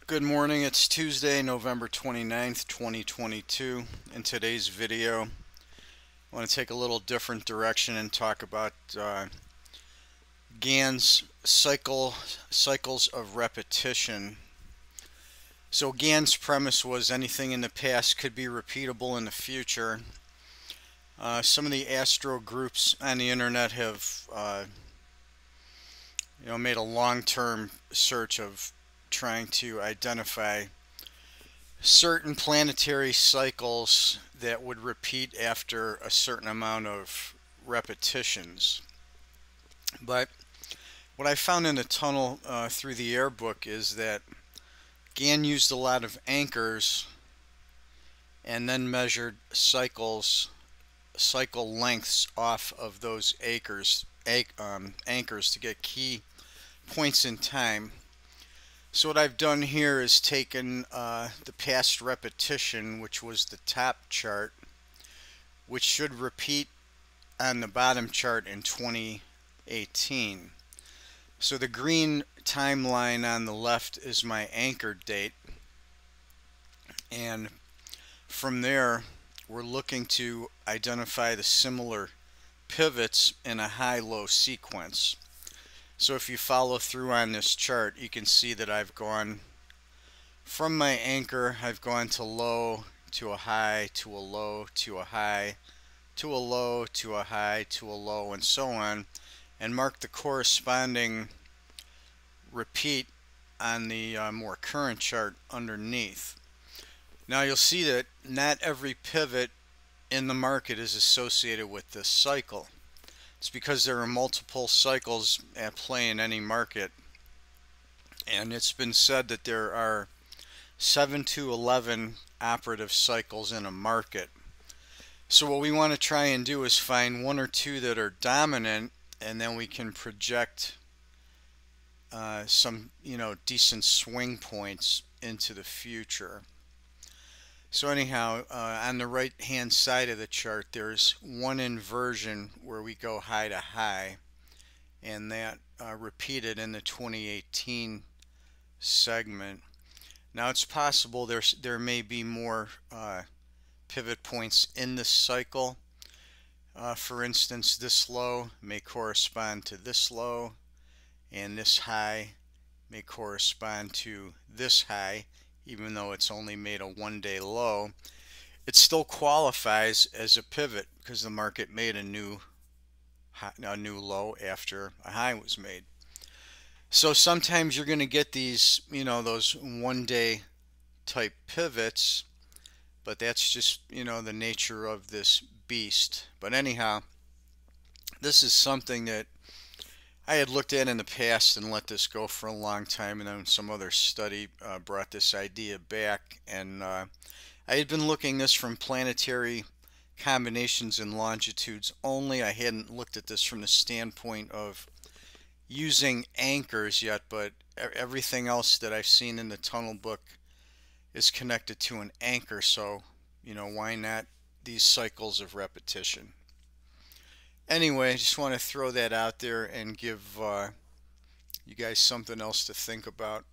Good morning, it's Tuesday, November 29th, 2022. In today's video, I want to take a little different direction and talk about Gann's cycles of repetition. So Gann's premise was anything in the past could be repeatable in the future. Some of the Astro groups on the internet have made a long-term search of trying to identify certain planetary cycles that would repeat after a certain amount of repetitions. But what I found in the tunnel through the air book is that Gann used a lot of anchors and then measured cycle lengths off of those anchors to get key points in time. So what I've done here is taken the past repetition, which was the top chart, which should repeat on the bottom chart in 2018. So the green timeline on the left is my anchor date, and from there we're looking to identify the similar pivots in a high-low sequence. So if you follow through on this chart, you can see that I've gone from my anchor, I've gone to low, to a high, to a low, to a high, to a low, to a high, to a low, and so on, and mark the corresponding repeat on the more current chart underneath. Now you'll see that not every pivot in the market is associated with this cycle. It's because there are multiple cycles at play in any market, and it's been said that there are 7 to 11 operative cycles in a market. So what we want to try and do is find one or two that are dominant, and then we can project some decent swing points into the future. So anyhow, on the right hand side of the chart there's one inversion where we go high to high, and that repeated in the 2018 segment. Now it's possible there may be more pivot points in this cycle. For instance, this low may correspond to this low, and this high may correspond to this high. Even though it's only made a one-day low, it still qualifies as a pivot because the market made a new low after a high was made. So sometimes you're going to get these, those one-day type pivots, but that's just, the nature of this beast. But anyhow, this is something that I had looked at in the past and let this go for a long time, and then some other study brought this idea back, and I had been looking this from planetary combinations and longitudes only. I hadn't looked at this from the standpoint of using anchors yet, but everything else that I've seen in the tunnel book is connected to an anchor, so why not these cycles of repetition? Anyway, I just want to throw that out there and give you guys something else to think about.